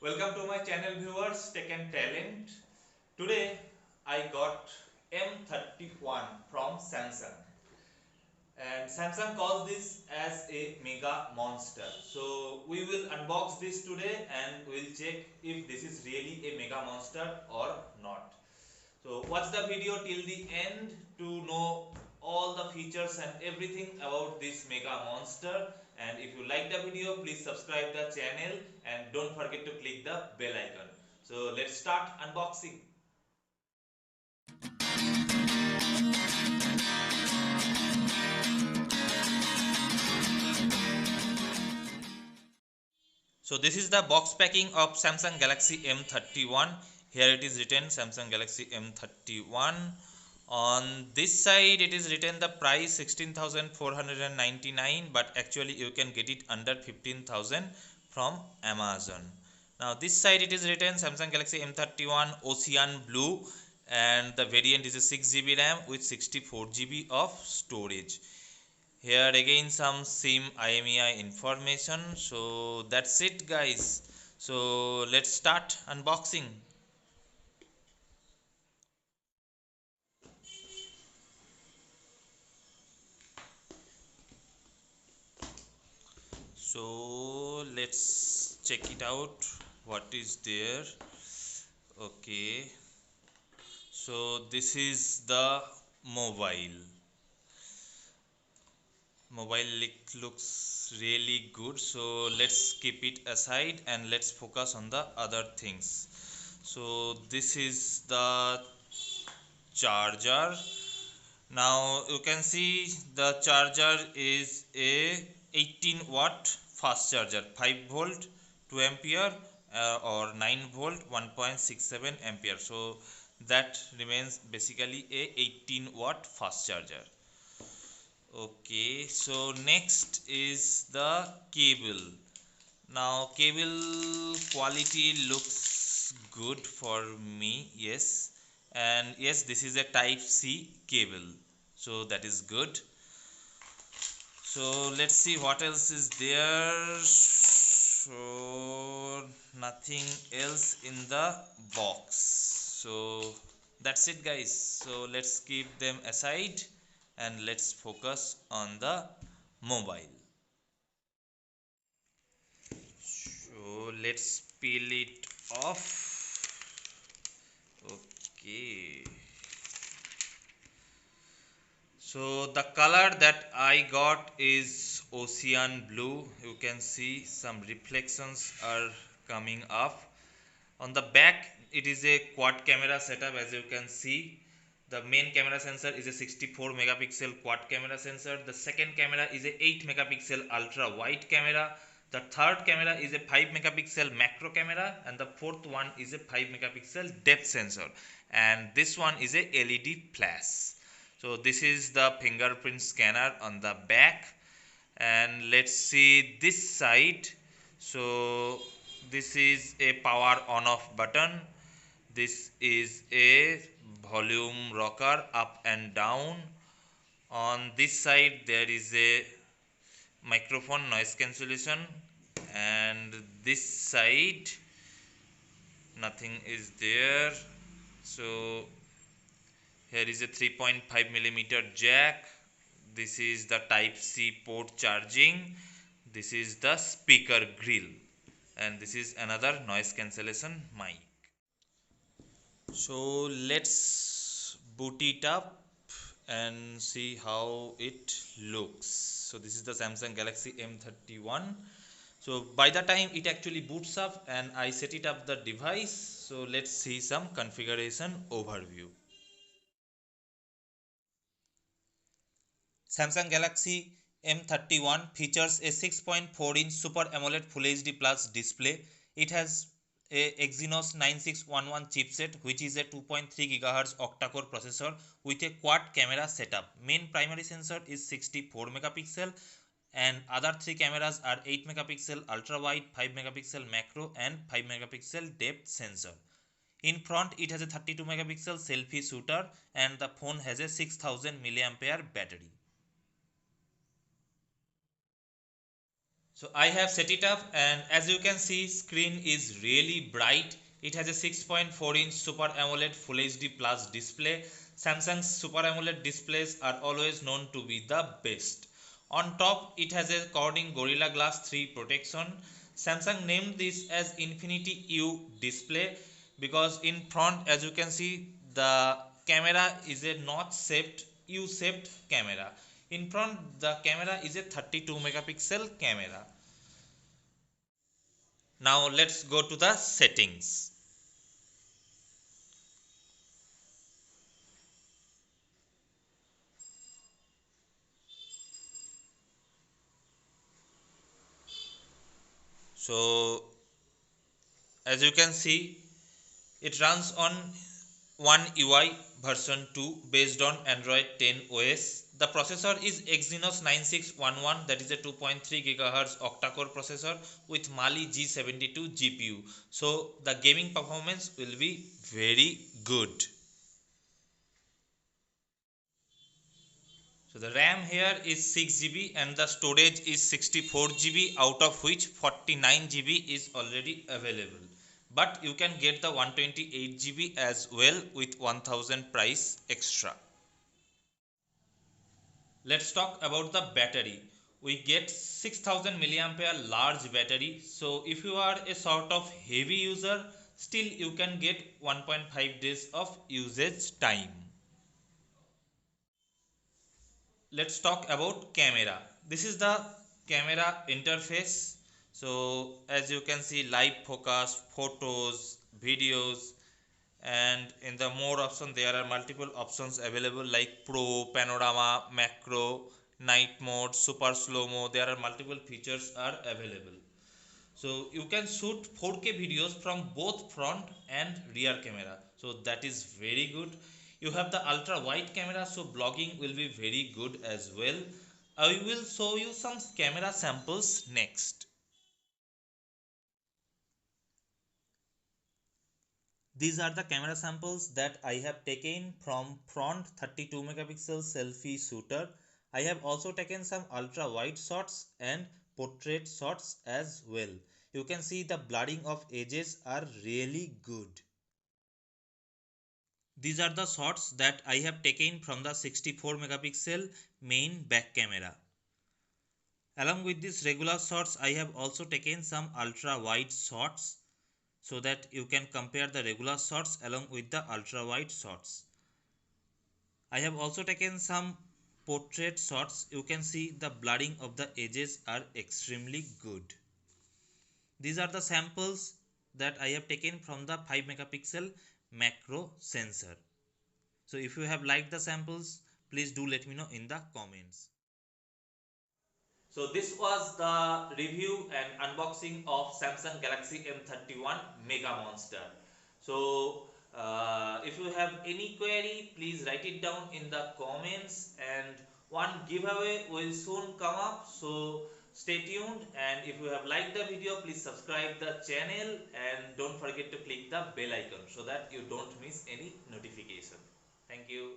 Welcome to my channel viewers, Tech and Talent. Today I got M31 from Samsung, and Samsung calls this as a mega monster. So we will unbox this today and we'll check if this is really a mega monster or not. So watch the video till the end to know all the features and everything about this mega monster. And if you like the video, please subscribe the channel and don't forget to click the bell icon. So let's start unboxing. So this is the box packing of Samsung Galaxy M31. Here it is written Samsung Galaxy M31. On this side it is written the price 16,499, but actually you can get it under 15,000 from Amazon. Now this side it is written Samsung Galaxy M31 Ocean Blue, and the variant is a 6GB RAM with 64GB of storage. Here again some SIM IMEI information. So that's it guys. So let's start unboxing. So let's check it out what is there. Okay, so this is the mobile. Looks really good, so let's keep it aside and let's focus on the other things. So this is the charger. Now you can see the charger is a 18-watt fast charger, 5 volt 2 ampere, or 9 volt 1.67 ampere. So that remains basically a 18-watt fast charger. Okay, so next is the cable. Now cable quality looks good for me, yes, and yes, this is a type C cable, so that is good. So let's see what else is there. So nothing else in the box, so that's it guys. So let's keep them aside and let's focus on the mobile. So let's peel it off. Okay. So the color that I got is ocean blue. You can see some reflections are coming up. On the back it is a quad camera setup. As you can see, the main camera sensor is a 64 megapixel quad camera sensor. The second camera is a 8 megapixel ultra wide camera. The third camera is a 5 megapixel macro camera, and the fourth one is a 5 megapixel depth sensor, and this one is a LED flash. So this is the fingerprint scanner on the back, and let's see this side. So this is a power on off button. This is a volume rocker up and down. On this side there is a microphone noise cancellation, and this side nothing is there. So here is a 3.5 millimeter jack. This is the type C port charging. This is the speaker grill, and this is another noise cancellation mic. So let's boot it up and see how it looks. So this is the Samsung Galaxy M31. So by the time it actually boots up and I set it up the device, so let's see some configuration overview. Samsung Galaxy M31 features a 6.4-inch Super AMOLED Full HD Plus display. It has a Exynos 9611 chipset, which is a 2.3 GHz octa-core processor with a quad camera setup. Main primary sensor is 64 megapixel, and other three cameras are 8 megapixel ultra wide, 5 megapixel macro, and 5 megapixel depth sensor. In front it has a 32 megapixel selfie shooter, and the phone has a 6000 mAh battery. So I have set it up, and as you can see, screen is really bright. It has a 6.4-inch Super AMOLED Full HD Plus display. Samsung's Super AMOLED displays are always known to be the best. On top, it has a Corning Gorilla Glass 3 protection. Samsung named this as Infinity U display because in front, as you can see, the camera is a notch shaped U shaped camera. In front, the camera is a 32 megapixel camera. Now let's go to the settings. So as you can see, it runs on One UI version 2 based on Android 10 OS. The processor is Exynos 9611, that is a 2.3 GHz octa-core processor with Mali G72 GPU. So the gaming performance will be very good. So the RAM here is 6 GB and the storage is 64 GB, out of which 49 GB is already available. But you can get the 128 GB as well with 1000 price extra. Let's talk about the battery. We get 6000 milliampere large battery. So if you are a sort of heavy user, still you can get 1.5 days of usage time. Let's talk about camera. This is the camera interface. So as you can see, live focus, photos, videos, and in the more option there are multiple options available like pro, panorama, macro, night mode, super slow mo. There are multiple features are available. So you can shoot 4K videos from both front and rear camera, so that is very good. You have the ultra wide camera, so blogging will be very good as well. I will show you some camera samples next. These are the camera samples that I have taken from front 32 megapixel selfie shooter. I have also taken some ultra wide shots and portrait shots as well. You can see the blurring of edges are really good. These are the shots that I have taken from the 64 megapixel main back camera. Along with these regular shots, I have also taken some ultra wide shots so that you can compare the regular shots along with the ultra wide shots. I have also taken some portrait shots. You can see the blurring of the edges are extremely good. These are the samples that I have taken from the 5 megapixel macro sensor. So if you have liked the samples, please do let me know in the comments. So this was the review and unboxing of Samsung Galaxy M31 Mega Monster. So if you have any query, please write it down in the comments, and one giveaway will soon come up. So stay tuned, and if you have liked the video, please subscribe the channel and don't forget to click the bell icon so that you don't miss any notification. Thank you.